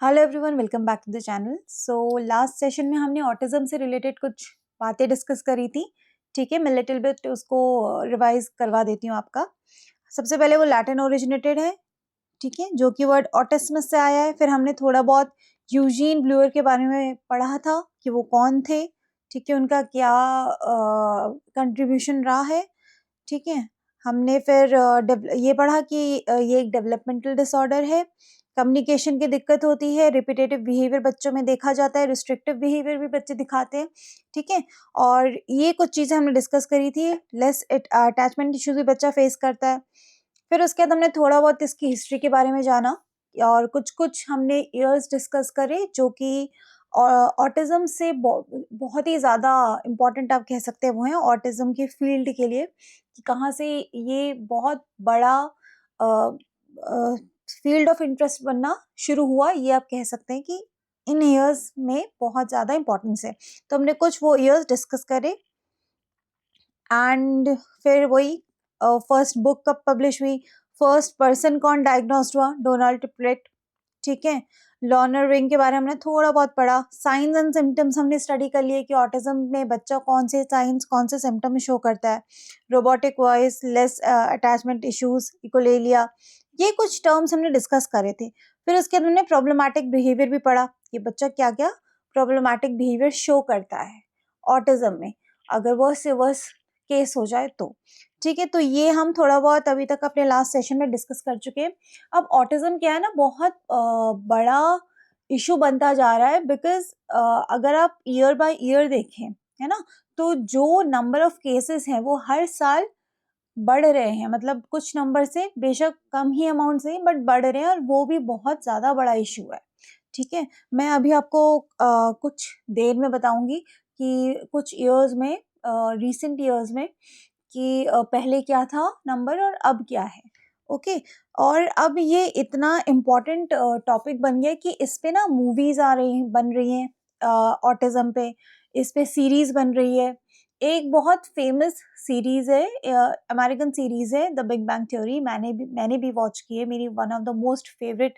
Hello everyone, welcome back to the channel. So last session में हमने autism से related कुछ बातें डिस्कस करी थी। ठीक है, मैं लिटिल बिट उसको रिवाइज करवा देती हूँ आपका। सबसे पहले वो लैटिन ओरिजिनेटेड है, ठीक है, जो कि वर्ड ऑटिस्मस से आया है। फिर हमने थोड़ा बहुत यूजीन ब्लूअर के बारे में पढ़ा था कि वो कौन थे, ठीक है, उनका क्या कंट्रीब्यूशन रहा है। ठीक है, हमने फिर ये पढ़ा कि ये एक डेवलपमेंटल डिसऑर्डर है, कम्युनिकेशन की दिक्कत होती है, रिपीटेटिव बिहेवियर बच्चों में देखा जाता है, रिस्ट्रिक्टिव बिहेवियर भी बच्चे दिखाते हैं। ठीक है, और ये कुछ चीज़ें हमने डिस्कस करी थी। लेस अटैचमेंट इश्यूज भी बच्चा फेस करता है। फिर उसके बाद हमने थोड़ा बहुत इसकी हिस्ट्री के बारे में जाना और कुछ कुछ हमने ईयर्स डिस्कस करे जो कि ऑटिज्म से बहुत ही ज़्यादा इम्पोर्टेंट आप कह सकते हैं वो हैं ऑटिज्म के फील्ड के लिए, कि कहाँ से ये बहुत बड़ा फील्ड ऑफ इंटरेस्ट बनना शुरू हुआ। ये आप कह सकते हैं कि इन ईयर्स में बहुत ज़्यादा इम्पोर्टेंस है। तो हमने कुछ वो ईयर्स डिस्कस करे एंड फिर वही फर्स्ट बुक कब पब्लिश हुई, फर्स्ट पर्सन कौन डायग्नोस्ड हुआ, डोनाल्ड टिपलेट। ठीक है, लॉर्नर रिंग के बारे में हमने थोड़ा बहुत पढ़ा। साइंस एंड सिम्टम्स हमने स्टडी कर लिए कि ऑटिज्म में बच्चा कौन से साइंस कौन से सिम्टम शो करता है। Robotic voice, less attachment issues, echolalia, ये कुछ टर्म्स हमने डिस्कस करे थे। फिर उसके बाद हमने प्रॉब्लमैटिक बिहेवियर भी पढ़ा कि बच्चा क्या क्या प्रॉब्लमैटिक बिहेवियर शो करता है ऑटिज्म में, अगर वो सिवर्स केस हो जाए तो। ठीक है, तो ये हम थोड़ा बहुत अभी तक अपने लास्ट सेशन में डिस्कस कर चुके हैं। अब ऑटिज्म क्या है ना, बहुत बड़ा इशू बनता जा रहा है बिकॉज अगर आप ईयर बाय ईयर देखें, है ना, तो जो नंबर ऑफ केसेस हैं वो हर साल बढ़ रहे हैं। मतलब कुछ नंबर से, बेशक कम ही अमाउंट से, बट बढ़ रहे हैं और वो भी बहुत ज़्यादा बड़ा इशू है। ठीक है, मैं अभी आपको कुछ देर में बताऊंगी कि कुछ ईयर्स में, रिसेंट ईयर्स में, कि पहले क्या था नंबर और अब क्या है। ओके, और अब ये इतना इम्पोर्टेंट टॉपिक बन गया कि इस पे ना मूवीज आ रही हैं, बन रही हैं ऑटिज्म पे, इस पे सीरीज बन रही है। एक बहुत फेमस सीरीज है, अमेरिकन सीरीज है, द बिग बैंग थ्योरी। मैंने भी वॉच की है, मेरी one of the most favourite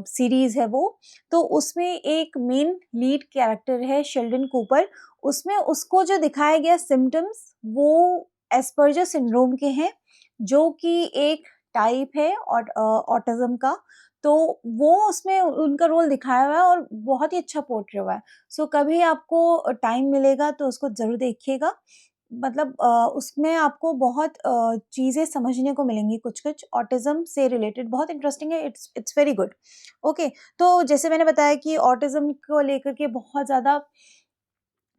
series है वो। तो उसमें एक मेन लीड कैरेक्टर है शेल्डन कूपर। उसमें उसको जो दिखाया गया सिम्टम्स वो एस्पर्जर सिंड्रोम के हैं, जो कि एक टाइप है ऑटिज्म का। तो वो उसमें उनका रोल दिखाया हुआ है और बहुत ही अच्छा पोर्ट्रे हुआ है। सो कभी आपको टाइम मिलेगा तो उसको जरूर देखिएगा। मतलब उसमें आपको बहुत चीज़ें समझने को मिलेंगी, कुछ कुछ ऑटिज्म से रिलेटेड बहुत इंटरेस्टिंग है। It's very good. ओके, तो जैसे मैंने बताया कि ऑटिज्म को लेकर के बहुत ज़्यादा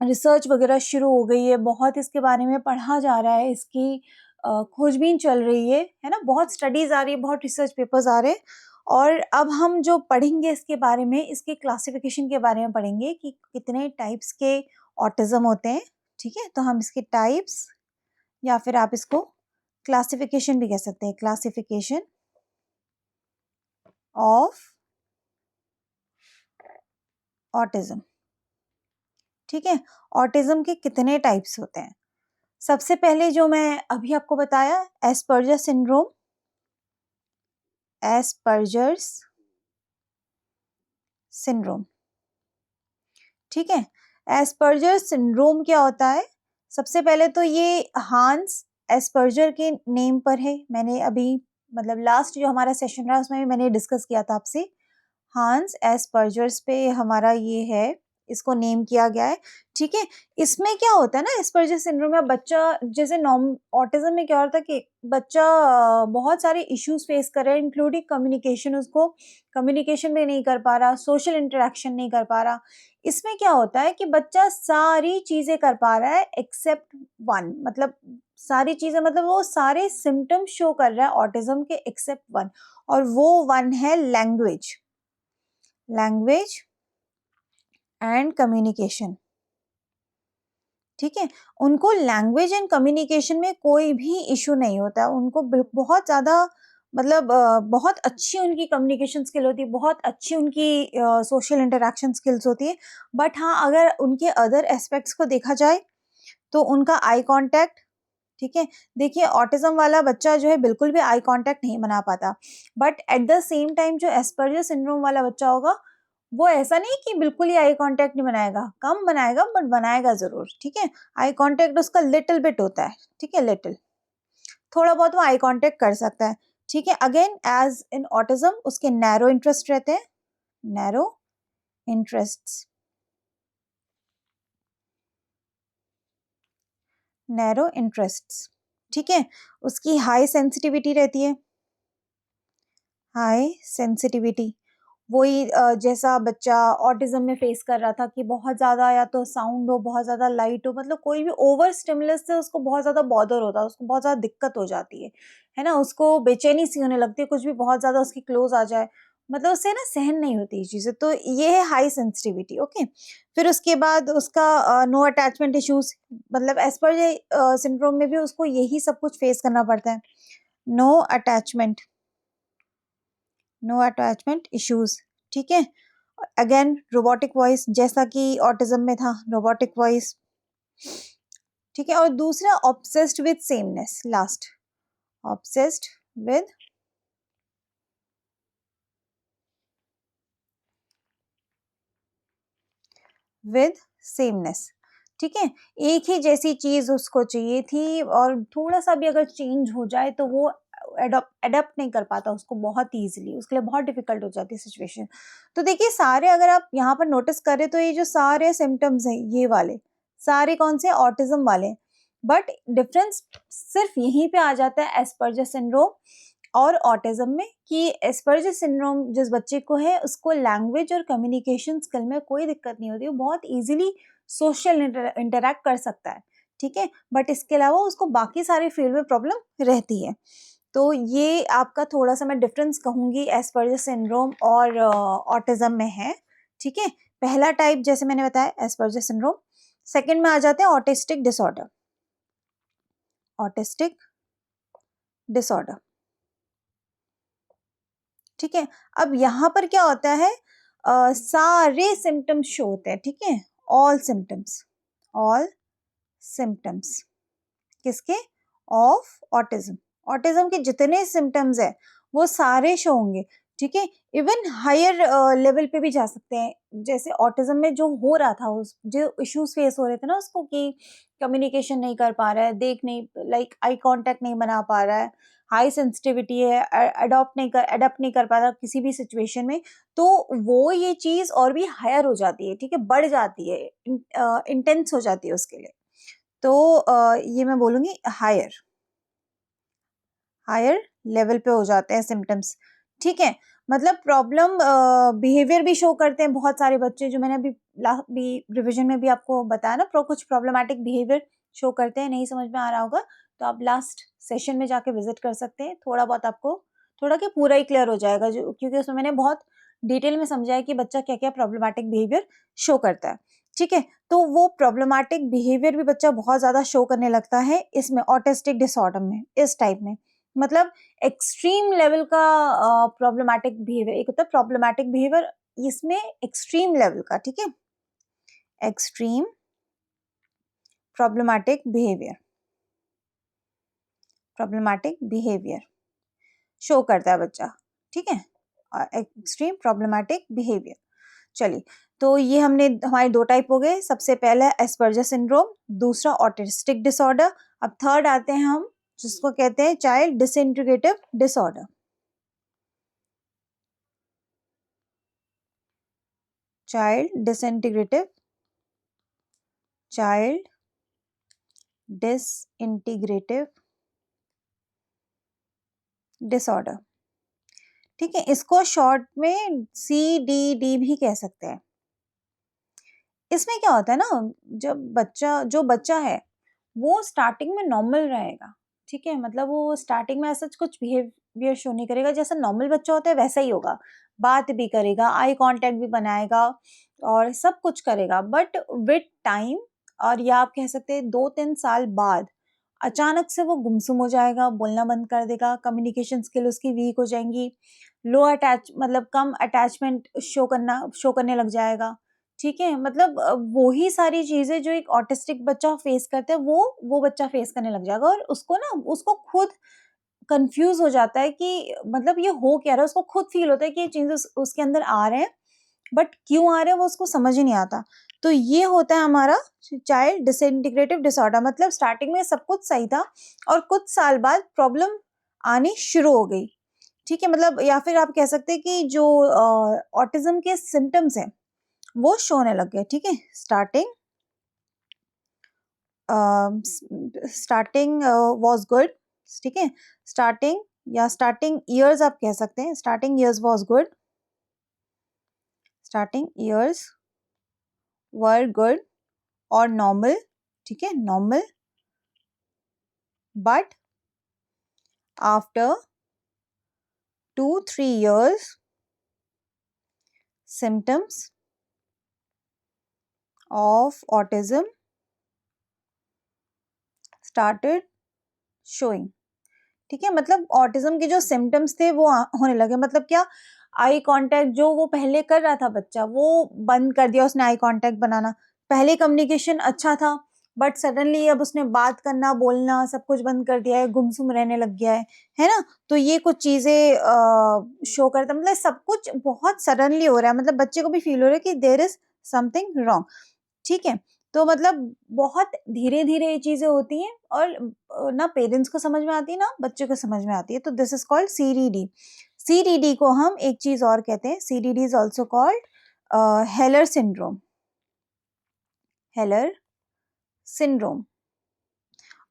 रिसर्च वगैरह शुरू हो गई है, बहुत इसके बारे में पढ़ा जा रहा है, इसकी खोजबीन चल रही है ना, बहुत स्टडीज़ आ रही है, बहुत रिसर्च पेपर्स आ रहे हैं। और अब हम जो पढ़ेंगे इसके बारे में, इसके क्लासिफिकेशन के बारे में पढ़ेंगे कि कितने टाइप्स के ऑटिज्म होते हैं। ठीक है, तो हम इसके टाइप्स, या फिर आप इसको क्लासिफिकेशन भी कह सकते हैं, क्लासिफिकेशन ऑफ ऑटिज्म। ठीक है, ऑटिज्म के कितने टाइप्स होते हैं। सबसे पहले जो मैं अभी आपको बताया, एस्पर्जर सिंड्रोम, एस्पर्जर्स सिंड्रोम। ठीक है, एस्पर्जर सिंड्रोम क्या होता है। सबसे पहले तो ये हांस एस्पर्जर के नेम पर है। मैंने अभी, मतलब लास्ट जो हमारा सेशन रहा उसमें भी मैंने डिस्कस किया था आपसे। हांस एस्पर्जर्स पे हमारा ये है, इसको नेम किया गया है। ठीक है, इसमें क्या होता है ना, एस्पर्जर सिंड्रोम में बच्चा, जैसे नॉर्म ऑटिज्म में क्या होता है कि बच्चा बहुत सारे इश्यूज फेस कर रहा है, इंक्लूडिंग कम्युनिकेशन। उसको कम्युनिकेशन भी नहीं कर पा रहा, सोशल इंटरेक्शन नहीं कर पा रहा। इसमें क्या होता है कि बच्चा सारी चीजें कर पा रहा है एक्सेप्ट वन, मतलब सारी चीजें, मतलब वो सारे सिम्टम्स शो कर रहा है ऑटिज्म के एक्सेप्ट वन, और वो वन है लैंग्वेज, लैंग्वेज एंड कम्युनिकेशन। ठीक है, उनको लैंग्वेज एंड कम्युनिकेशन में कोई भी इशू नहीं होता। उनको बहुत ज़्यादा, मतलब बहुत अच्छी उनकी कम्युनिकेशन स्किल होती है, बहुत अच्छी उनकी सोशल इंटरेक्शन स्किल्स होती है। बट हाँ, अगर उनके अदर एस्पेक्ट्स को देखा जाए तो उनका आई कांटेक्ट, ठीक है। देखिए ऑटिज्म वाला बच्चा जो है बिल्कुल भी आई कांटेक्ट नहीं बना पाता, but at the same time जो एस्पर्जर सिंड्रोम वाला बच्चा होगा वो ऐसा नहीं कि बिल्कुल ही आई कांटेक्ट नहीं बनाएगा, कम बनाएगा बट बनाएगा जरूर, ठीक है। आई कांटेक्ट उसका लिटिल बिट होता है, ठीक है, लिटिल, थोड़ा बहुत वो आई कांटेक्ट कर सकता है, ठीक है। अगेन एज इन ऑटिज्म उसके नैरो इंटरेस्ट रहते हैं, नैरो इंटरेस्ट्स, नैरो इंटरेस्ट्स, ठीक है। उसकी हाई सेंसिटिविटी रहती है, हाई सेंसिटिविटी, वही जैसा बच्चा ऑटिज्म में फेस कर रहा था कि बहुत ज़्यादा या तो साउंड हो, बहुत ज़्यादा लाइट हो, मतलब कोई भी ओवर स्टिमुलस से उसको बहुत ज़्यादा बॉदर होता है, उसको बहुत ज़्यादा दिक्कत हो जाती है ना, उसको बेचैनी सी होने लगती है, कुछ भी बहुत ज़्यादा उसकी क्लोज आ जाए, मतलब उससे ना सहन नहीं होती ये चीज़ें, तो ये है हाई सेंसिटिविटी, ओके। फिर उसके बाद उसका नो अटैचमेंट इश्यूज, मतलब एज पर सिंड्रोम में भी उसको यही सब कुछ फेस करना पड़ता है, no attachment, no attachment issues, ठीक है। अगेन रोबोटिक वॉइस जैसा कि ऑटिज्म में था, रोबोटिक वॉइस, ठीक है। और दूसरा obsessed with sameness, last, obsessed with sameness, ठीक है। एक ही जैसी चीज उसको चाहिए थी और थोड़ा सा भी अगर चेंज हो जाए तो वो एडप्ट नहीं कर पाता उसको बहुत इजीली, उसके लिए बहुत डिफिकल्ट हो जाती है सिचुएशन। तो देखिए सारे अगर आप यहाँ पर नोटिस करें तो ये जो सारे सिम्टम्स हैं ये वाले सारे कौन से ऑटिज्म वाले, बट डिफरेंस सिर्फ यहीं पे आ जाता है एस्पर्जर सिंड्रोम और ऑटिज्म में कि एस्पर्जर सिंड्रोम जिस बच्चे को है उसको लैंग्वेज और कम्युनिकेशन स्किल में कोई दिक्कत नहीं होती, वो बहुत इजीली सोशल इंटरैक्ट कर सकता है, ठीक है। बट इसके अलावा उसको बाकी सारे फील्ड में प्रॉब्लम रहती है। तो ये आपका थोड़ा सा मैं डिफरेंस कहूंगी एस्पर्जर सिंड्रोम और ऑटिज्म में है, ठीक है। पहला टाइप जैसे मैंने बताया एस्पर्जर सिंड्रोम, सेकंड में आ जाते हैं ऑटिस्टिक डिसऑर्डर, ऑटिस्टिक डिसऑर्डर, ठीक है। अब यहाँ पर क्या होता है सारे सिम्टम्स शो होते हैं, ठीक है, ऑल सिम्टम्स, ऑल सिम्टम्स किसके, ऑफ ऑटिज्म, ऑटिज्म के जितने सिम्टम्स है वो सारे शो होंगे, ठीक है। इवन हायर लेवल पे भी जा सकते हैं, जैसे ऑटिज्म में जो हो रहा था उस जो इश्यूज फेस हो रहे थे ना उसको कि कम्युनिकेशन नहीं कर पा रहा है, देख नहीं, लाइक आई कांटेक्ट नहीं बना पा रहा है, हाई सेंसिटिविटी है, अडॉप्ट नहीं कर पा रहा किसी भी सिचुएशन में, तो वो ये चीज और भी हायर हो जाती है, ठीक है, बढ़ जाती है, इंटेंस हो जाती है उसके लिए। तो ये मैं बोलूंगी हायर, हायर लेवल पे हो जाते हैं सिम्टम्स, ठीक है। मतलब प्रॉब्लम बिहेवियर भी शो करते हैं बहुत सारे बच्चे, जो मैंने अभी रिवीजन में भी आपको बताया ना, कुछ प्रॉब्लमैटिक बिहेवियर शो करते हैं, नहीं समझ में आ रहा होगा तो आप लास्ट सेशन में जाके विजिट कर सकते हैं, थोड़ा बहुत आपको थोड़ा क्या पूरा ही क्लियर हो जाएगा, जो क्योंकि उसमें मैंने बहुत डिटेल में समझाया कि बच्चा क्या क्या प्रॉब्लमैटिक बिहेवियर शो करता है, ठीक है। तो वो प्रॉब्लमैटिक बिहेवियर भी बच्चा बहुत ज्यादा शो करने लगता है इसमें ऑटिस्टिक डिसऑर्डर में, इस टाइप में, मतलब एक्सट्रीम लेवल का प्रॉब्लमैटिक बिहेवियर, एक होता है प्रॉब्लमैटिक बिहेवियर, इसमें एक्सट्रीम लेवल का, ठीक है, extreme problematic behaviour, problematic behaviour show करता है बच्चा, ठीक है, एक्सट्रीम प्रॉब्लमैटिक बिहेवियर। चलिए, तो ये हमने हमारे दो टाइप हो गए, सबसे पहला एस्पर्जर सिंड्रोम, दूसरा ऑटिस्टिक डिसऑर्डर। अब थर्ड आते हैं हम जिसको कहते हैं child disintegrative disorder, child disintegrative, child disintegrative disorder, ठीक है, इसको शॉर्ट में CDD भी कह सकते हैं। इसमें क्या होता है ना, जो बच्चा है वो स्टार्टिंग में नॉर्मल रहेगा, ठीक है, मतलब वो स्टार्टिंग में ऐसा कुछ बिहेवियर शो नहीं करेगा, जैसा नॉर्मल बच्चा होता है वैसा ही होगा, बात भी करेगा, आई कांटेक्ट भी बनाएगा और सब कुछ करेगा, बट विद टाइम, और या आप कह सकते हैं 2-3 साल बाद अचानक से वो गुमसुम हो जाएगा, बोलना बंद कर देगा, कम्युनिकेशन स्किल उसकी वीक हो जाएंगी, लो अटैच मतलब कम अटैचमेंट शो करने लग जाएगा, ठीक है, मतलब वही सारी चीजें जो एक ऑटिस्टिक बच्चा फेस करता है वो बच्चा फेस करने लग जाएगा, और उसको खुद कंफ्यूज हो जाता है कि मतलब ये हो क्या रहा है, उसको खुद फील होता है कि ये चेंजेस उसके अंदर आ रहे हैं, बट क्यों आ रहे हैं वो उसको समझ ही नहीं आता। तो ये होता है हमारा चाइल्ड डिसइंटीग्रेटिव डिसऑर्डर। मतलब स्टार्टिंग में सब कुछ सही था और कुछ साल बाद प्रॉब्लम आनी शुरू हो गई। ठीक है, मतलब या फिर आप कह सकते हैं कि जो ऑटिज्म के सिम्टम्स हैं वो शो होने लग गए। ठीक है, स्टार्टिंग वाज गुड। ठीक है, स्टार्टिंग ईयर्स आप कह सकते हैं, starting years was good, starting years were good और नॉर्मल। ठीक है, normal, but after 2-3 years symptoms of autism started showing। ठीक है, मतलब ऑटिज्म के जो सिम्टम्स थे वो होने लगे। मतलब क्या, आई कांटेक्ट जो वो पहले कर रहा था बच्चा वो बंद कर दिया उसने, आई कांटेक्ट बनाना। पहले कम्युनिकेशन अच्छा था, बट सडनली अब उसने बात करना बोलना सब कुछ बंद कर दिया है, गुमसुम रहने लग गया है ना। तो ये कुछ चीजें शो करता, मतलब सब कुछ बहुत सडनली हो रहा है, मतलब बच्चे को भी फील हो रहा है कि देयर इज समथिंग रॉन्ग। ठीक है, तो मतलब बहुत धीरे धीरे ये चीजें होती हैं और ना पेरेंट्स को समझ में आती है ना बच्चे को समझ में आती है। तो this is called CDD. CDD को हम एक चीज और कहते हैं, CDD is also called हेलर syndrome. हेलर syndrome.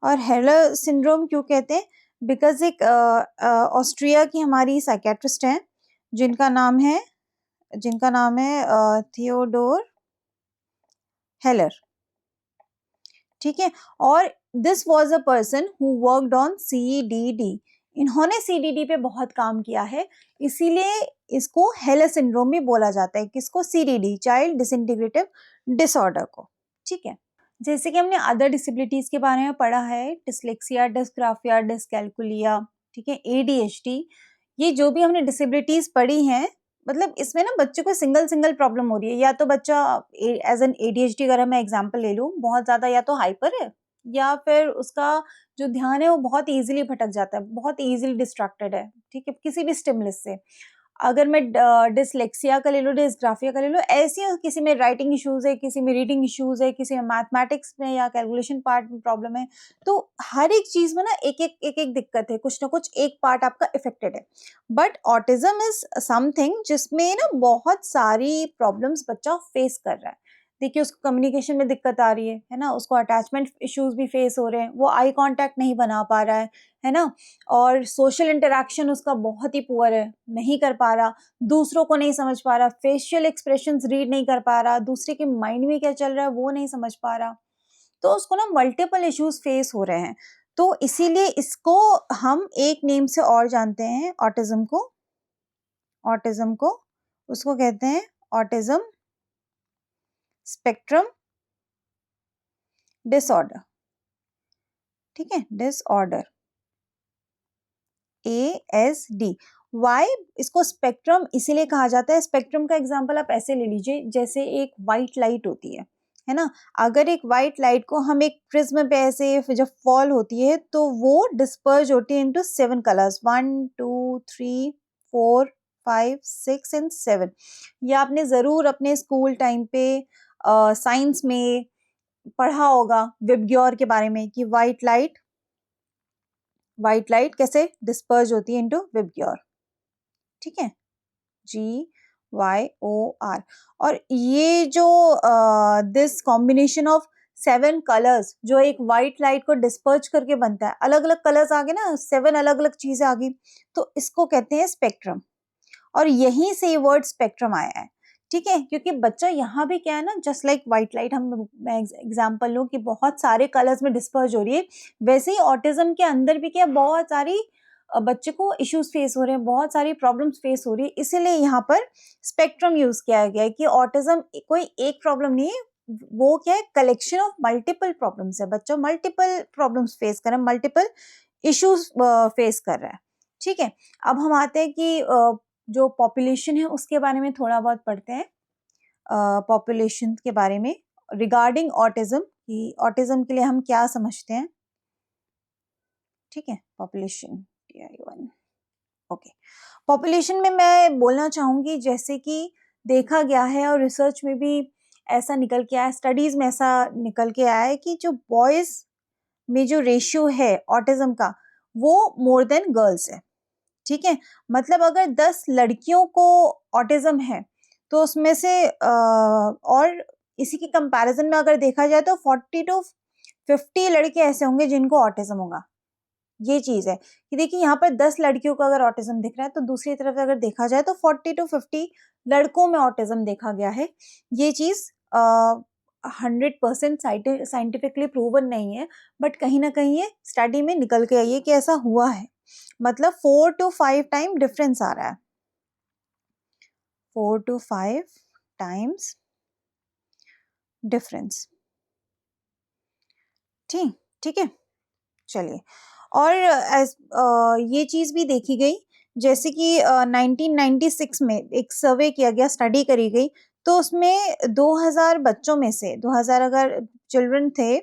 और हेलर सिंड्रोम क्यों कहते हैं? बिकॉज एक ऑस्ट्रिया की हमारी साइकेट्रिस्ट हैं जिनका नाम है थियोडोर हेलर। ठीक है, और this was a person who worked on CDD. इन्होंने सीडीडी पे बहुत काम किया है, इसीलिए इसको हेलर सिंड्रोम भी बोला जाता है। किसको? सीडीडी, चाइल्ड डिसइंटीग्रेटिव डिसऑर्डर को। ठीक है, जैसे कि हमने अदर डिसेबिलिटीज के बारे में पढ़ा है, डिसलेक्सिया, डिस्ग्राफिया, डिसकैलकुलिया, ठीक है, एडीएचडी, ये जो भी हमने डिसेबिलिटीज पढ़ी हैं, मतलब इसमें ना बच्चे को सिंगल सिंगल प्रॉब्लम हो रही है। या तो बच्चा एज एन एडीएचडी, अगर मैं एग्जांपल ले लूं, बहुत ज्यादा या तो हाइपर है, या फिर उसका जो ध्यान है वो बहुत इजीली भटक जाता है, बहुत इजीली डिस्ट्रैक्टेड है। ठीक है, किसी भी स्टिमुलस से। अगर मैं डिसलेक्सिया का ले लो, डिस्ग्राफिया का ले लो, ऐसी किसी में राइटिंग इश्यूज है, किसी में रीडिंग इश्यूज है, किसी में मैथमेटिक्स में या कैलकुलेशन पार्ट में प्रॉब्लम है, तो हर एक चीज में ना एक एक दिक्कत है, कुछ ना कुछ एक पार्ट आपका इफेक्टेड है। बट ऑटिज्म इज समथिंग जिसमें ना बहुत सारी प्रॉब्लम्स बच्चा फेस कर रहा है। देखिए, उसको कम्युनिकेशन में दिक्कत आ रही है ना, उसको अटैचमेंट इश्यूज भी फेस हो रहे हैं, वो आई कांटेक्ट नहीं बना पा रहा है ना, और सोशल इंटरेक्शन उसका बहुत ही पुअर है, नहीं कर पा रहा, दूसरों को नहीं समझ पा रहा, फेशियल एक्सप्रेशंस रीड नहीं कर पा रहा, दूसरे के माइंड में क्या चल रहा है वो नहीं समझ पा रहा। तो उसको ना मल्टीपल इश्यूज फेस हो रहे हैं। तो इसीलिए इसको हम एक नेम से और जानते हैं, ऑटिज्म को उसको कहते हैं ऑटिज्म स्पेक्ट्रम डिसऑर्डर। ठीक है, डिसऑर्डर, ASD। वाई इसको स्पेक्ट्रम इसीलिए कहा जाता है? स्पेक्ट्रम का एग्जांपल आप ऐसे ले लीजिए, जैसे एक व्हाइट लाइट होती है ना। अगर एक व्हाइट लाइट को हम एक प्रिज्म पे ऐसे जब फॉल होती है तो वो डिस्पर्ज होती है इनटू 7 कलर्स, 1 2 3 4 5 6 एंड 7। ये आपने जरूर अपने स्कूल टाइम पे साइंस में पढ़ा होगा विबग्योर के बारे में, कि व्हाइट लाइट कैसे डिस्पर्ज होती है इनटू विबग्योर। ठीक है, GYOR। और ये जो दिस कॉम्बिनेशन ऑफ 7 कलर्स जो एक व्हाइट लाइट को डिस्पर्ज करके बनता है, अलग अलग कलर्स आ गए ना, 7 अलग अलग चीजें आ गई, तो इसको कहते हैं स्पेक्ट्रम। और यहीं से ये वर्ड स्पेक्ट्रम आया है। ठीक है, क्योंकि बच्चा यहाँ भी क्या है ना, जस्ट लाइक व्हाइट लाइट, मैं एग्जांपल लूं कि बहुत सारे कलर्स में डिस्पर्ज हो रही है, वैसे ही ऑटिज्म के अंदर भी क्या बहुत सारी बच्चे को इश्यूज फेस हो रहे हैं, बहुत सारी प्रॉब्लम्स फेस हो रही है, इसीलिए यहाँ पर स्पेक्ट्रम यूज किया गया है कि ऑटिज्म कोई एक प्रॉब्लम नहीं है, वो क्या है, कलेक्शन ऑफ मल्टीपल प्रॉब्लम्स है। बच्चा मल्टीपल प्रॉब्लम्स फेस कर रहा है, मल्टीपल इश्यूज फेस कर रहा है। ठीक है, अब हम आते हैं कि जो पॉपुलेशन है उसके बारे में थोड़ा बहुत पढ़ते हैं। पॉपुलेशन के बारे में रिगार्डिंग ऑटिज्म, कि ऑटिज्म के लिए हम क्या समझते हैं। ठीक है, पॉपुलेशन TI1। ओके, पॉपुलेशन में मैं बोलना चाहूँगी जैसे कि देखा गया है और रिसर्च में भी ऐसा निकल के आया, स्टडीज में ऐसा निकल के आया है कि जो बॉयज में जो रेशियो है ऑटिज्म का वो मोर देन गर्ल्स है। ठीक है, मतलब अगर 10 लड़कियों को ऑटिज्म है तो उसमें से और इसी के कंपैरिजन में अगर देखा जाए तो 40 to 50 लड़के ऐसे होंगे जिनको ऑटिज्म होगा। ये चीज है कि देखिए यहाँ पर 10 लड़कियों को अगर ऑटिज्म दिख रहा है तो दूसरी तरफ अगर देखा जाए तो 40 to 50 लड़कों में ऑटिज्म देखा गया है। ये चीज 100% साइंटिफिकली प्रूवन नहीं है, बट कहीं ना कहीं ये स्टडी में निकल के आई है कि ऐसा हुआ है। मतलब 4 to 5 टाइम डिफरेंस आ रहा है, 4 to 5 टाइम्स डिफरेंस। ठीक है, चलिए। और ये चीज भी देखी गई जैसे कि 1996 में एक सर्वे किया गया, स्टडी करी गई, तो उसमें 2000 बच्चों में से 2000 अगर चिल्ड्रन थे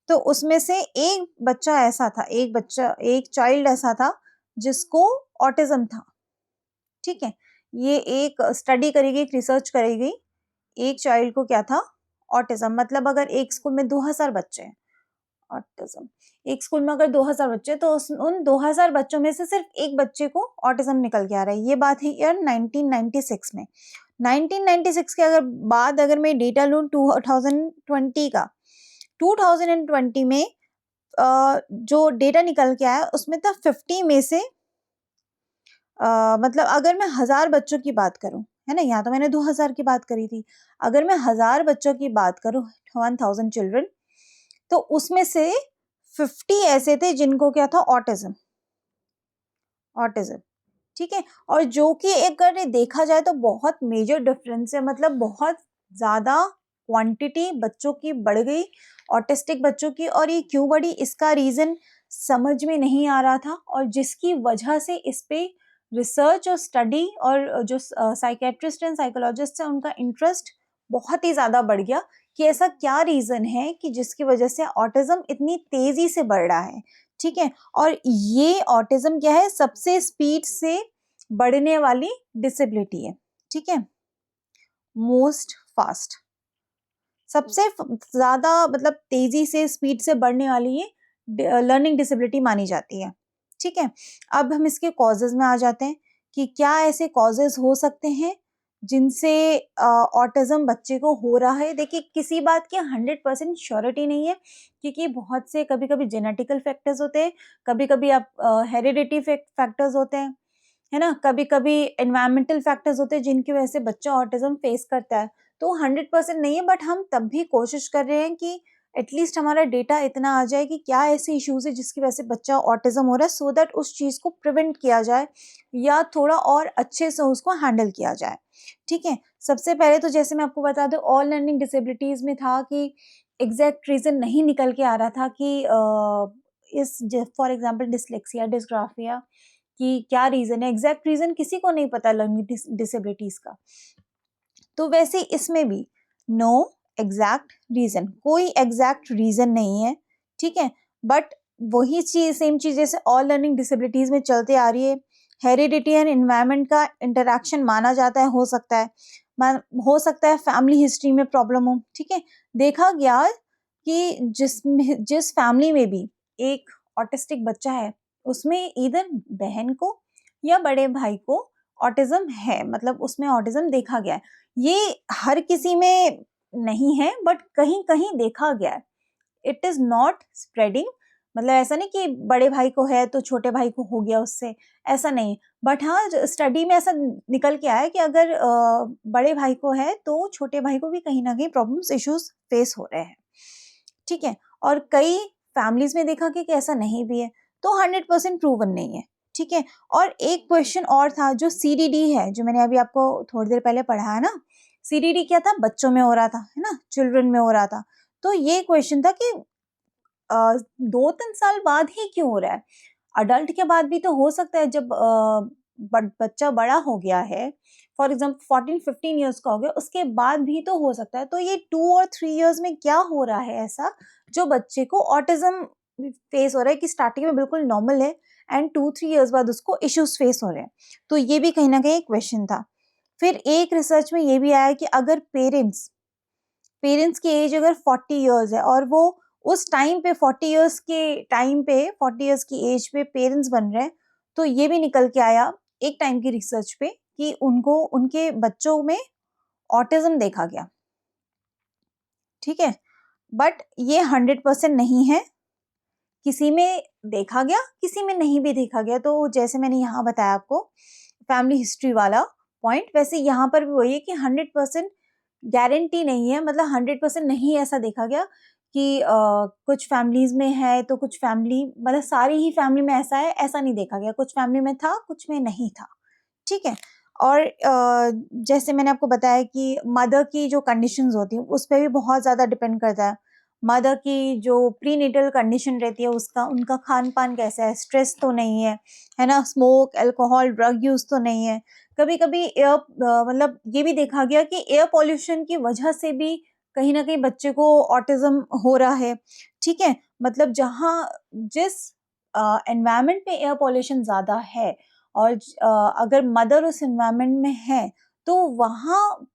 तो उसमें से एक बच्चा ऐसा था, एक चाइल्ड ऐसा था जिसको ऑटिज्म था। ठीक है, ये एक स्टडी करी गई, रिसर्च करी गई, एक चाइल्ड को क्या था, ऑटिज्म। मतलब अगर एक स्कूल में 2000 बच्चे हैं, ऑटिज्म एक स्कूल में अगर 2000 बच्चे तो उन 2000 बच्चों में से सिर्फ एक बच्चे को ऑटिज्म निकल के आ रहा है। ये बात है ईयर 1996 में। 1996 के अगर बाद अगर मैं डेटा लूँ 2020 का, 2020 में जो डेटा निकल के आया उसमें था 50 में से मतलब अगर मैं 1000 बच्चों की बात करूं, है ना, यहाँ तो मैंने 2000 की बात करी थी, अगर मैं 1000 बच्चों की बात करूं, 1000 चिल्ड्रन, तो उसमें से 50 ऐसे थे जिनको क्या था, ऑटिज्म। ठीक है, और जो कि अगर देखा जाए तो बहुत मेजर डिफरेंस है, मतलब बहुत ज्यादा क्वांटिटी बच्चों की बढ़ गई, ऑटिस्टिक बच्चों की। और ये क्यों बढ़ी, इसका रीजन समझ में नहीं आ रहा था, और जिसकी वजह से इस पे रिसर्च और स्टडी और जो साइकेट्रिस्ट एंड साइकोलॉजिस्ट है उनका इंटरेस्ट बहुत ही ज्यादा बढ़ गया कि ऐसा क्या रीजन है कि जिसकी वजह से ऑटिज्म इतनी तेजी से बढ़ रहा है। ठीक है, और ये ऑटिज्म क्या है, सबसे स्पीड से बढ़ने वाली डिसेबिलिटी है। ठीक है, मोस्ट फास्ट, सबसे ज्यादा मतलब तेजी से स्पीड से बढ़ने वाली ये लर्निंग डिसेबिलिटी मानी जाती है। ठीक है, अब हम इसके कॉजेज में आ जाते हैं कि क्या ऐसे कॉजेज हो सकते हैं जिनसे ऑटिज्म बच्चे को हो रहा है। देखिए, किसी बात की 100% श्योरिटी नहीं है, क्योंकि बहुत से कभी कभी जेनेटिकल फैक्टर्स होते हैं, कभी कभी आप हेरिडिटी फैक्टर्स होते हैं, है ना, कभी कभी एनवायरमेंटल फैक्टर्स होते हैं जिनकी वजह से बच्चा ऑटिज्म फेस करता है। तो 100% नहीं है, बट हम तब भी कोशिश कर रहे हैं कि एटलीस्ट हमारा डेटा इतना आ जाए कि क्या ऐसे इश्यूज है जिसकी वजह से बच्चा ऑटिज्म हो रहा है, सो दैट उस चीज को प्रिवेंट किया जाए या थोड़ा और अच्छे से उसको हैंडल किया जाए। ठीक है, सबसे पहले तो जैसे मैं आपको बता दूं, ऑल लर्निंग डिसेबिलिटीज में था कि एग्जैक्ट रीजन नहीं निकल के आ रहा था कि इस फॉर एग्जाम्पल डिसलेक्सिया, डिस्ग्राफिया कि क्या रीजन है, एग्जैक्ट रीजन किसी को नहीं पता लर्निंग डिसेबिलिटीज का। तो वैसे इसमें भी नो एग्जैक्ट रीजन, कोई एग्जैक्ट रीजन नहीं है। ठीक है, बट वही चीज, सेम चीज जैसे ऑल लर्निंग डिसेबिलिटीज में चलते आ रही है, हेरिडिटी एंड एनवायरमेंट का इंटरेक्शन माना जाता है, हो सकता है फैमिली हिस्ट्री में प्रॉब्लम हो। ठीक है, देखा गया कि जिस फैमिली में भी एक ऑटिस्टिक बच्चा है उसमें इधर बहन को या बड़े भाई को ऑटिज्म है, मतलब उसमें ऑटिज्म देखा गया है। ये हर किसी में नहीं है, बट कहीं कहीं देखा गया है। इट इज नॉट स्प्रेडिंग, मतलब ऐसा नहीं कि बड़े भाई को है तो छोटे भाई को हो गया उससे, ऐसा नहीं। बट हाँ, स्टडी में ऐसा निकल के आया कि अगर बड़े भाई को है तो छोटे भाई को भी कहीं ना कहीं प्रॉब्लम्स, इश्यूज फेस हो रहे हैं। ठीक है, और कई फैमिलीज में देखा कि ऐसा नहीं भी है, तो 100% प्रूवन नहीं है। ठीक है, और एक क्वेश्चन और था जो CDD है, जो मैंने अभी आपको थोड़ी देर पहले पढ़ा है ना, CDD क्या था, बच्चों में हो रहा था, है ना, चिल्ड्रन में हो रहा था। तो ये क्वेश्चन था कि 2-3 साल बाद ही क्यों हो रहा है, अडल्ट के बाद भी तो हो सकता है, जब बट बच्चा बड़ा हो गया है, फॉर एग्जाम्पल 14-15 ईयर्स का हो गया, उसके बाद भी तो हो सकता है। तो ये 2 और 3 ईयर्स में क्या हो रहा है ऐसा जो बच्चे को ऑटिज्म फेस हो रहा है, कि स्टार्टिंग में बिल्कुल नॉर्मल है एंड 2-3 ईयर्स बाद उसको इश्यूज फेस हो रहे हैं। तो ये भी कहीं ना कहीं एक क्वेश्चन था। फिर एक रिसर्च में ये भी आया कि अगर पेरेंट्स की एज अगर 40 इयर्स है और वो उस टाइम पे 40 इयर्स के टाइम पे 40 इयर्स की एज पे पेरेंट्स बन रहे हैं, तो ये भी निकल के आया एक टाइम की रिसर्च पे कि उनको उनके बच्चों में ऑटिज्म देखा गया। ठीक है, बट ये 100% नहीं है, किसी में देखा गया किसी में नहीं भी देखा गया। तो जैसे मैंने यहाँ बताया आपको फैमिली हिस्ट्री वाला पॉइंट, वैसे यहाँ पर भी वही है कि 100% गारंटी नहीं है, मतलब 100% नहीं ऐसा देखा गया कि कुछ फैमिलीज में है तो कुछ फैमिली, मतलब सारी ही फैमिली में ऐसा है ऐसा नहीं देखा गया, कुछ फैमिली में था कुछ में नहीं था। ठीक है, और जैसे मैंने आपको बताया कि मदर की जो कंडीशंस होती हैं उस पर भी बहुत ज़्यादा डिपेंड करता है। मदर की जो प्रीनेटल कंडीशन रहती है उसका उनका खान पान कैसा है, स्ट्रेस तो नहीं है ना, स्मोक अल्कोहल ड्रग यूज तो नहीं है। कभी कभी एयर मतलब ये भी देखा गया कि एयर पॉल्यूशन की वजह से भी कहीं ना कहीं बच्चे को ऑटिज्म हो रहा है। ठीक है, मतलब जहाँ जिस एनवायरमेंट में एयर पॉल्यूशन ज़्यादा है और अगर मदर उस एनवायरमेंट में है तो वहाँ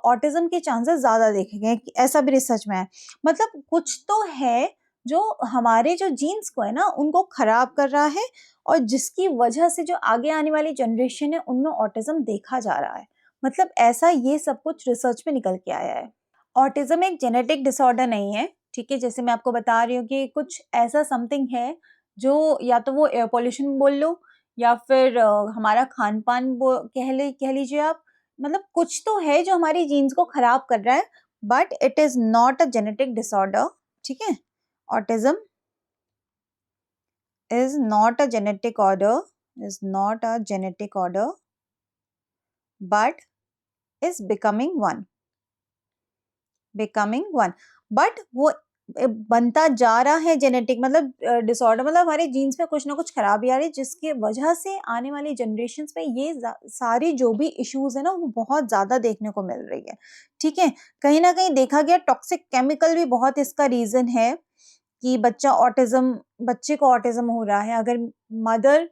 ऑटिज्म के चांसेस ज़्यादा देखे गए, ऐसा भी रिसर्च में है। मतलब कुछ तो है जो हमारे जो जीन्स को है ना उनको खराब कर रहा है और जिसकी वजह से जो आगे आने वाली जनरेशन है उनमें ऑटिज्म देखा जा रहा है। मतलब ऐसा ये सब कुछ रिसर्च में निकल के आया है। ऑटिज्म एक जेनेटिक डिसऑर्डर नहीं है। ठीक है, जैसे मैं आपको बता रही हूँ कि कुछ ऐसा समथिंग है जो या तो वो एयर पॉल्यूशन बोल लो या फिर हमारा खान पान कह लीजिए आप, मतलब कुछ तो है जो हमारी जीन्स को खराब कर रहा है, but it is not a genetic disorder. ठीक है, autism is not a genetic order, is not a genetic order, but is becoming one, but वो बनता जा रहा है जेनेटिक, मतलब डिसऑर्डर, मतलब हमारे जीन्स में कुछ ना कुछ खराबी आ रही है जिसकी वजह से आने वाली जनरेशन में ये सारी जो भी इश्यूज है ना वो बहुत ज्यादा देखने को मिल रही है। ठीक है, कहीं ना कहीं देखा गया टॉक्सिक केमिकल भी बहुत इसका रीजन है कि बच्चे को ऑटिज्म हो रहा है। अगर मदर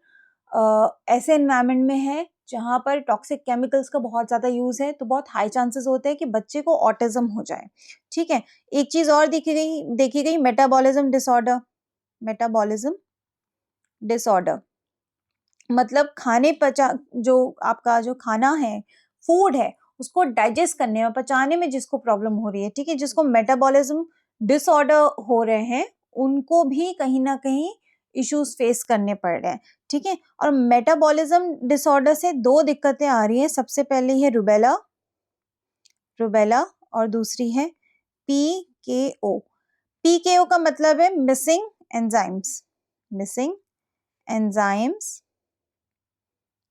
ऐसे एनवायरनमेंट में है जहाँ पर टॉक्सिक केमिकल्स का बहुत ज़्यादा यूज़ है तो बहुत हाई चांसेस होते हैं कि बच्चे को ऑटिज्म हो जाए। ठीक है, एक चीज़ और देखी गई मेटाबॉलिज्म डिसऑर्डर। मेटाबॉलिज्म डिसऑर्डर मतलब जो आपका जो खाना है, फूड है, उसको डाइजेस्ट करने में, पचाने में जिसको प्रॉब्लम हो रही है, ठीक है, जिसको मेटाबॉलिज्म डिसऑर्डर हो रहे हैं उनको भी कहीं ना कहीं इश्यूज फेस करने पड़ रहे हैं। ठीक है, और मेटाबॉलिज्म डिसऑर्डर से दो दिक्कतें आ रही हैं। सबसे पहले है रुबेला और दूसरी है पीकेओ। पीकेओ का मतलब है missing enzymes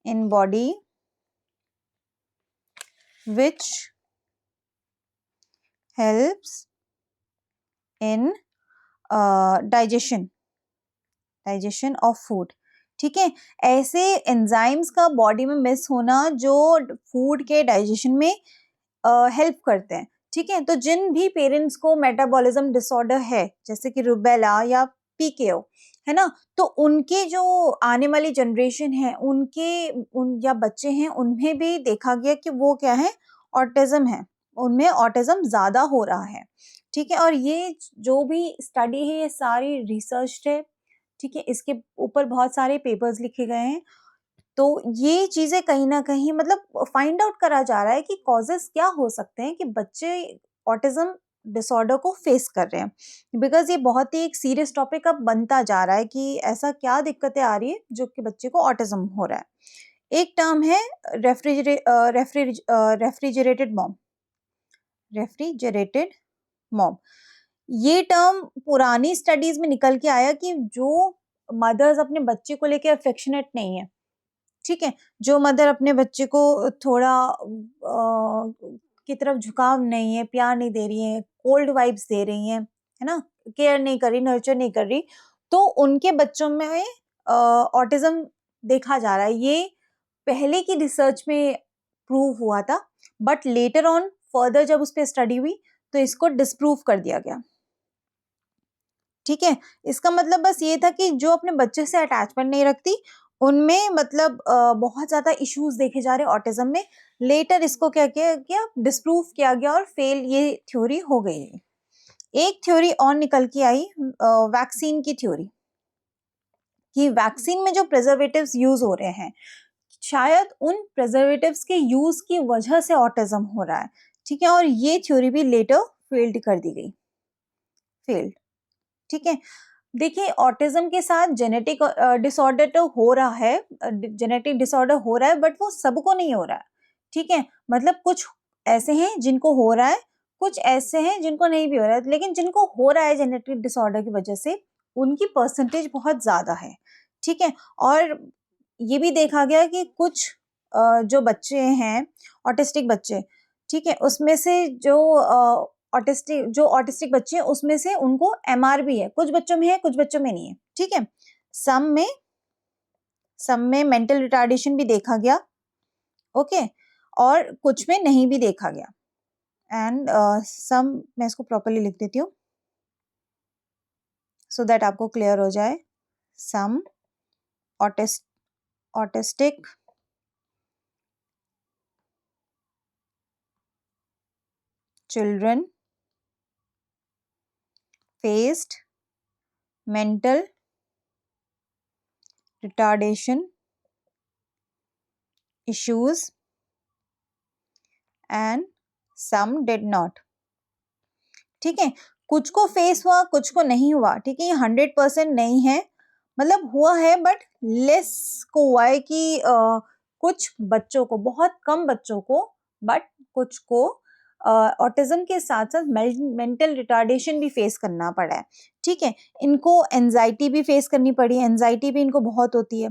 in body which helps in digestion of food। ठीक है, ऐसे एंजाइम्स का बॉडी में मिस होना जो फूड के डाइजेशन में हेल्प करते हैं। ठीक है, तो जिन भी पेरेंट्स को मेटाबॉलिज्म डिसऑर्डर है जैसे कि रुबेला या पीकेओ है ना, तो उनके जो आने वाली जनरेशन है या बच्चे हैं उनमें भी देखा गया कि वो क्या है, ऑटिज्म है, उनमें ऑटिज्म ज्यादा हो रहा है। ठीक है, और ये जो भी स्टडी है ये सारी रिसर्च है। ठीक है, इसके ऊपर बहुत सारे पेपर्स लिखे गए हैं। तो ये चीजें कहीं ना कहीं मतलब फाइंड आउट करा जा रहा है कि कॉजेस क्या हो सकते हैं कि बच्चे ऑटिज्म डिसऑर्डर को फेस कर रहे हैं, बिकॉज ये बहुत ही एक सीरियस टॉपिक अब बनता जा रहा है कि ऐसा क्या दिक्कतें आ रही है जो कि बच्चे को ऑटिज्म हो रहा है। एक टर्म है रेफ्रिजरेटेड मॉम। ये टर्म पुरानी स्टडीज में निकल के आया कि जो मदर्स अपने बच्चे को लेके अफेक्शनेट नहीं है, ठीक है, जो मदर अपने बच्चे को थोड़ा की तरफ झुकाव नहीं है, प्यार नहीं दे रही है, कोल्ड वाइब्स दे रही है ना, केयर नहीं कर रही, नर्चर नहीं कर रही, तो उनके बच्चों में ऑटिज्म देखा जा रहा है। ये पहले की रिसर्च में प्रूव हुआ था, बट लेटर ऑन फर्दर जब उस पर स्टडी हुई तो इसको डिस्प्रूव कर दिया गया। ठीक है, इसका मतलब बस ये था कि जो अपने बच्चे से अटैचमेंट नहीं रखती उनमें मतलब बहुत ज्यादा इश्यूज देखे जा रहे ऑटिज्म में। लेटर इसको क्या किया गया, डिस्प्रूव किया गया और फेल ये थ्योरी हो गई। एक थ्योरी और निकल के आई, वैक्सीन की थ्योरी, कि वैक्सीन में जो प्रिजर्वेटिव्स यूज हो रहे हैं शायद उन प्रिजर्वेटिव्स के यूज की वजह से ऑटिज्म हो रहा है। ठीक है, और ये थ्योरी भी लेटर फेल्ड कर दी गई, फेल्ड। ठीक है, देखिए ऑटिज्म के साथ जेनेटिक डिसऑर्डर तो हो रहा है, जेनेटिक डिसऑर्डर हो रहा है, बट वो सबको नहीं हो रहा है। ठीक है, मतलब कुछ ऐसे हैं जिनको हो रहा है, कुछ ऐसे हैं जिनको नहीं भी हो रहा है, लेकिन जिनको हो रहा है जेनेटिक डिसऑर्डर की वजह से उनकी परसेंटेज बहुत ज्यादा है। ठीक है, और ये भी देखा गया कि कुछ जो बच्चे हैं ऑटिस्टिक बच्चे, ठीक है, उसमें से जो ऑटिस्टिक बच्चे हैं उसमें से उनको एमआर भी है, कुछ बच्चों में है कुछ बच्चों में नहीं है। ठीक है, सम में मेंटल रिटार्डेशन भी देखा गया, ओके, और कुछ में नहीं भी देखा गया। एंड सम, मैं इसको प्रॉपर्ली लिख देती हूँ सो दैट आपको क्लियर हो जाए। सम autistic children faced mental retardation issues and some did not। ठीक है, कुछ को फेस हुआ कुछ को नहीं हुआ। ठीक है, ये 100% नहीं है, मतलब हुआ है बट लेस को हुआ है कि कुछ बच्चों को, बहुत कम बच्चों को, बट कुछ को ऑटिज्म के साथ साथ मेंटल रिटार्डेशन भी फेस करना पड़ा है। ठीक है, इनको एंजाइटी भी फेस करनी पड़ी, एंजाइटी भी इनको बहुत होती है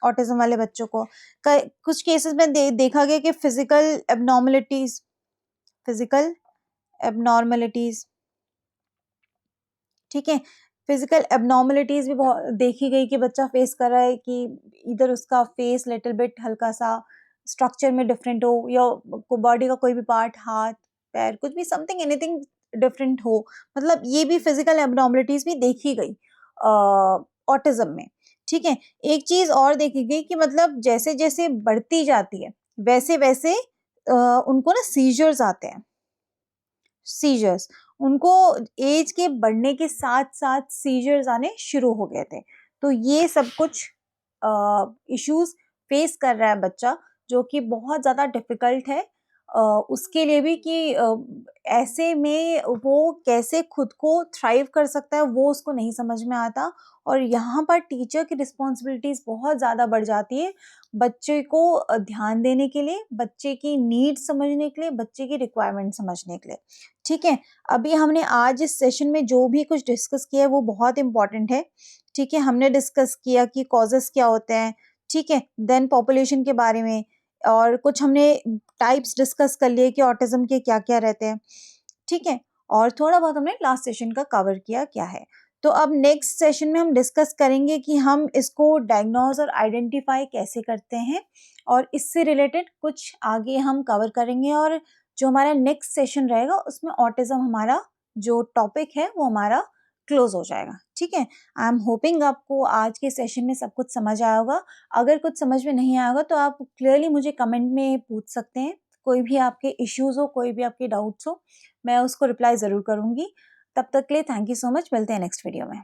ऑटिज्म वाले बच्चों को। कुछ केसेस में देखा गया कि फिजिकल एबनॉर्मलिटीज, ठीक है, फिजिकल एबनॉर्मलिटीज भी बहुत देखी गई कि बच्चा फेस कर रहा है कि इधर उसका फेस लिटिल बिट हल्का सा स्ट्रक्चर में डिफरेंट हो, या बॉडी का कोई भी पार्ट, हाथ पैर कुछ भी, समथिंग एनीथिंग डिफरेंट हो, मतलब ये भी फिजिकल एबनॉर्मलिटीज भी देखी गई ऑटिज्म में। ठीक है, एक चीज और देखी गई कि मतलब जैसे जैसे बढ़ती जाती है वैसे वैसे उनको ना सीजर्स आते हैं, सीजर्स, उनको एज के बढ़ने के साथ साथ सीजर्स आने शुरू हो गए थे। तो ये सब कुछ इश्यूज फेस कर रहा है बच्चा, जो कि बहुत ज़्यादा डिफिकल्ट है उसके लिए भी कि ऐसे में वो कैसे खुद को थ्राइव कर सकता है वो उसको नहीं समझ में आता। और यहाँ पर टीचर की रिस्पॉन्सिबिलिटीज बहुत ज़्यादा बढ़ जाती है बच्चे को ध्यान देने के लिए, बच्चे की नीड्स समझने के लिए, बच्चे की रिक्वायरमेंट समझने के लिए। ठीक है, अभी हमने आज इस सेशन में जो भी कुछ डिस्कस किया है वो बहुत इंपॉर्टेंट है। ठीक है, हमने डिस्कस किया कि कॉजेस क्या होते हैं, ठीक है, देन पॉपुलेशन के बारे में, और कुछ हमने टाइप्स डिस्कस कर लिए कि ऑटिज्म के क्या क्या रहते हैं। ठीक है, और थोड़ा बहुत हमने लास्ट सेशन का कवर किया क्या है। तो अब नेक्स्ट सेशन में हम डिस्कस करेंगे कि हम इसको डायग्नोज और आइडेंटिफाई कैसे करते हैं, और इससे रिलेटेड कुछ आगे हम कवर करेंगे। और जो हमारा नेक्स्ट सेशन रहेगा उसमें ऑटिज्म हमारा जो टॉपिक है वो हमारा क्लोज हो जाएगा। ठीक है, आई एम होपिंग आपको आज के सेशन में सब कुछ समझ आया होगा। अगर कुछ समझ में नहीं आया होगा तो आप क्लियरली मुझे कमेंट में पूछ सकते हैं, कोई भी आपके इश्यूज हो, कोई भी आपके डाउट्स हो, मैं उसको रिप्लाई ज़रूर करूँगी। तब तक के लिए थैंक यू सो मच, मिलते हैं नेक्स्ट वीडियो में।